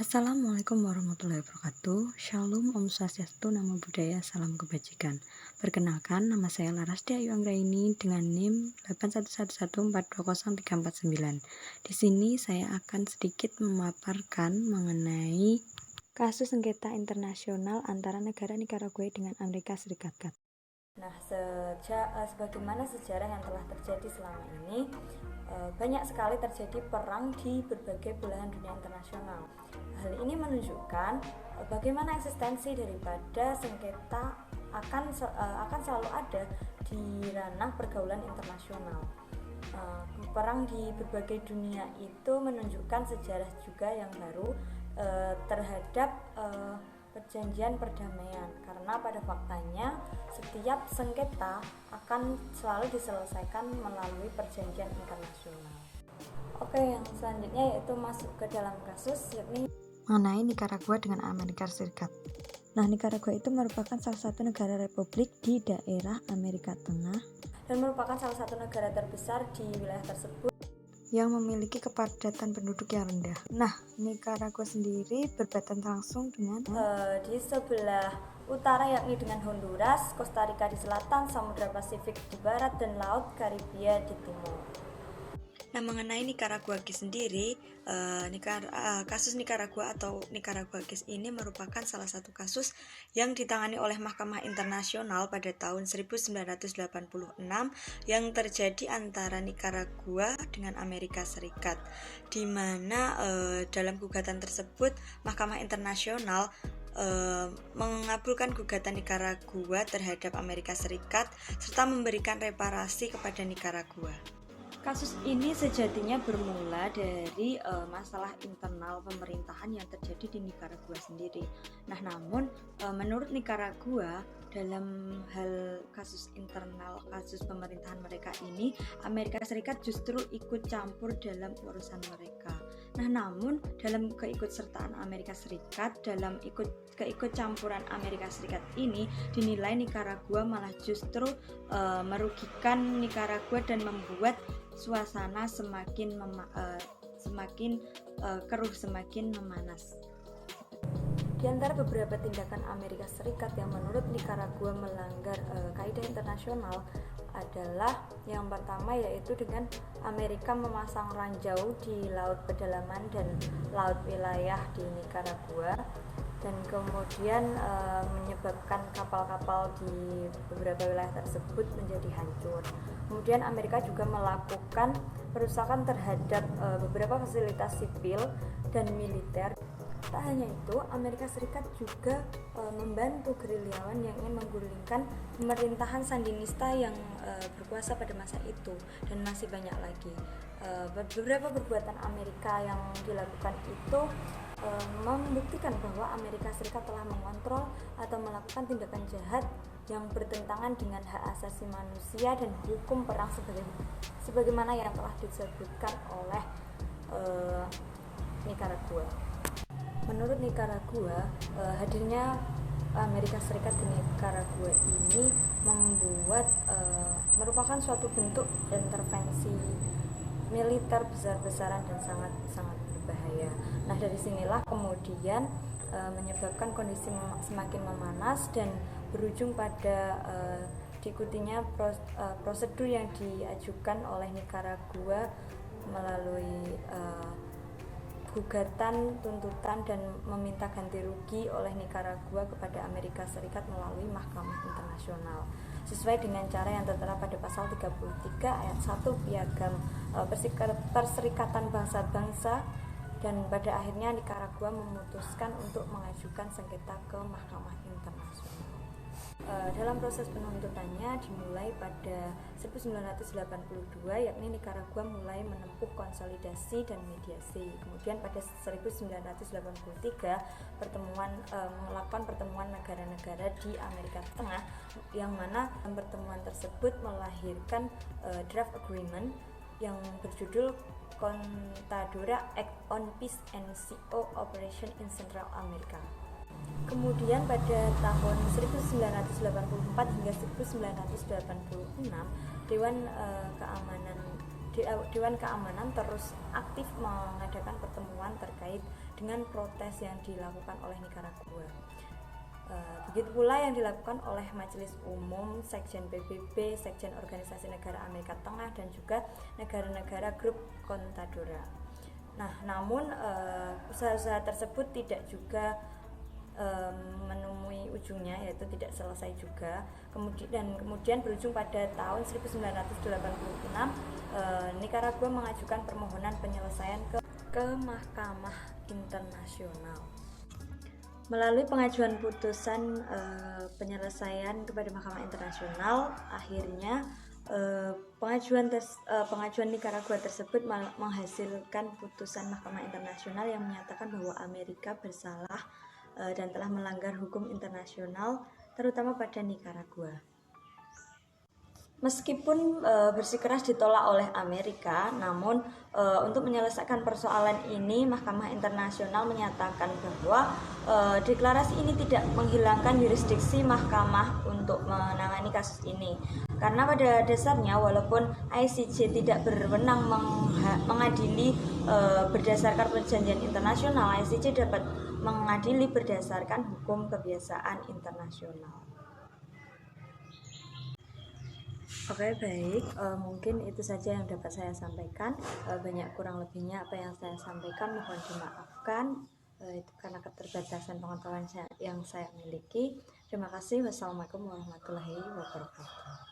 Assalamualaikum warahmatullahi wabarakatuh. Shalom, Om Swastiastu, Namo Buddhaya, Salam Kebajikan. Perkenalkan, nama saya Larastia Ayu Anggraini dengan NIM 81114203449. Di sini saya akan sedikit memaparkan mengenai kasus sengketa internasional antara negara Nicaragua dengan Amerika Serikat. Nah, sebagaimana sejarah yang telah terjadi selama ini, banyak sekali terjadi perang di berbagai belahan dunia internasional. Hal ini menunjukkan bagaimana eksistensi daripada sengketa akan selalu ada di ranah pergaulan internasional. Perang di berbagai dunia itu menunjukkan sejarah juga yang baru terhadap perjanjian perdamaian, karena pada faktanya setiap sengketa akan selalu diselesaikan melalui perjanjian internasional. Oke, yang selanjutnya yaitu masuk ke dalam kasus, yakni mengenai Nicaragua dengan Amerika Serikat. Nah, Nicaragua itu merupakan salah satu negara republik di daerah Amerika Tengah dan merupakan salah satu negara terbesar di wilayah tersebut yang memiliki kepadatan penduduk yang rendah. Nah, Nicaragua sendiri berbatasan langsung dengan di sebelah utara, yakni dengan Honduras, Costa Rica di selatan, Samudra Pasifik di barat, dan Laut Karibia di timur. Nah, mengenai Nicaragua sendiri, kasus Nicaragua atau Nicaragua ini merupakan salah satu kasus yang ditangani oleh Mahkamah Internasional pada tahun 1986 yang terjadi antara Nicaragua dengan Amerika Serikat, di mana dalam gugatan tersebut Mahkamah Internasional mengabulkan gugatan Nicaragua terhadap Amerika Serikat serta memberikan reparasi kepada Nicaragua. Kasus ini sejatinya bermula dari masalah internal pemerintahan yang terjadi di Nicaragua sendiri. Nah, namun menurut Nicaragua, dalam hal kasus internal, kasus pemerintahan mereka ini, Amerika Serikat justru ikut campur dalam urusan mereka. Nah, namun dalam keikutsertaan Amerika Serikat, dalam keikutcampuran Amerika Serikat ini, dinilai Nicaragua malah justru merugikan Nicaragua dan membuat suasana semakin keruh, semakin memanas. Di antara beberapa tindakan Amerika Serikat yang menurut Nicaragua melanggar kaidah internasional adalah yang pertama, yaitu dengan Amerika memasang ranjau di laut pedalaman dan laut wilayah di Nicaragua, dan kemudian menyebabkan kapal-kapal di beberapa wilayah tersebut menjadi hancur. Kemudian Amerika juga melakukan perusakan terhadap beberapa fasilitas sipil dan militer. Tak hanya itu, Amerika Serikat juga membantu gerilyawan yang ingin menggulingkan pemerintahan Sandinista yang berkuasa pada masa itu, dan masih banyak lagi. Beberapa perbuatan Amerika yang dilakukan itu membuktikan bahwa Amerika Serikat telah mengontrol atau melakukan tindakan jahat yang bertentangan dengan hak asasi manusia dan hukum perang sebagaimana yang telah disebutkan oleh Nicaragua. Menurut Nicaragua, hadirnya Amerika Serikat di Nicaragua ini merupakan suatu bentuk intervensi militer besar-besaran dan sangat berbahaya. Nah, dari sinilah kemudian menyebabkan kondisi semakin memanas dan berujung pada diikutinya prosedur yang diajukan oleh Nicaragua melalui gugatan, tuntutan, dan meminta ganti rugi oleh Nicaragua kepada Amerika Serikat melalui Mahkamah Internasional sesuai dengan cara yang tertera pada pasal 33 ayat 1 Piagam Perserikatan Bangsa-Bangsa, dan pada akhirnya Nicaragua memutuskan untuk mengajukan sengketa ke Mahkamah Internasional. Dalam proses penuntutannya dimulai pada 1982, yakni Nicaragua mulai menempuh konsolidasi dan mediasi. Kemudian pada 1983 melakukan pertemuan negara-negara di Amerika Tengah, yang mana pertemuan tersebut melahirkan draft agreement yang berjudul Contadora Act on Peace and Co-operation in Central America. Kemudian pada tahun 1984 hingga 1986, Dewan Keamanan Dewan Keamanan terus aktif mengadakan pertemuan terkait dengan protes yang dilakukan oleh Nikaragua. Begitu pula yang dilakukan oleh Majelis Umum, Sekjen PBB, Sekjen Organisasi Negara Amerika Tengah, dan juga negara-negara grup Contadora. Nah, namun usaha-usaha tersebut tidak juga menemui ujungnya, yaitu tidak selesai juga. Kemudian berujung pada tahun 1986, Nikaragua mengajukan permohonan penyelesaian ke Mahkamah Internasional. Melalui pengajuan putusan penyelesaian kepada Mahkamah Internasional, akhirnya pengajuan Nikaragua tersebut menghasilkan putusan Mahkamah Internasional yang menyatakan bahwa Amerika bersalah dan telah melanggar hukum internasional, terutama pada Nikaragua. Meskipun bersikeras ditolak oleh Amerika, namun untuk menyelesaikan persoalan ini, Mahkamah Internasional menyatakan bahwa deklarasi ini tidak menghilangkan yurisdiksi Mahkamah untuk menangani kasus ini. Karena pada dasarnya, walaupun ICJ tidak berwenang mengadili berdasarkan perjanjian internasional, ICJ dapat mengadili berdasarkan hukum kebiasaan internasional. Oke, baik, mungkin itu saja yang dapat saya sampaikan. Banyak kurang lebihnya apa yang saya sampaikan mohon dimaafkan, itu karena keterbatasan pengetahuan yang saya miliki. Terima kasih. Wassalamualaikum warahmatullahi wabarakatuh.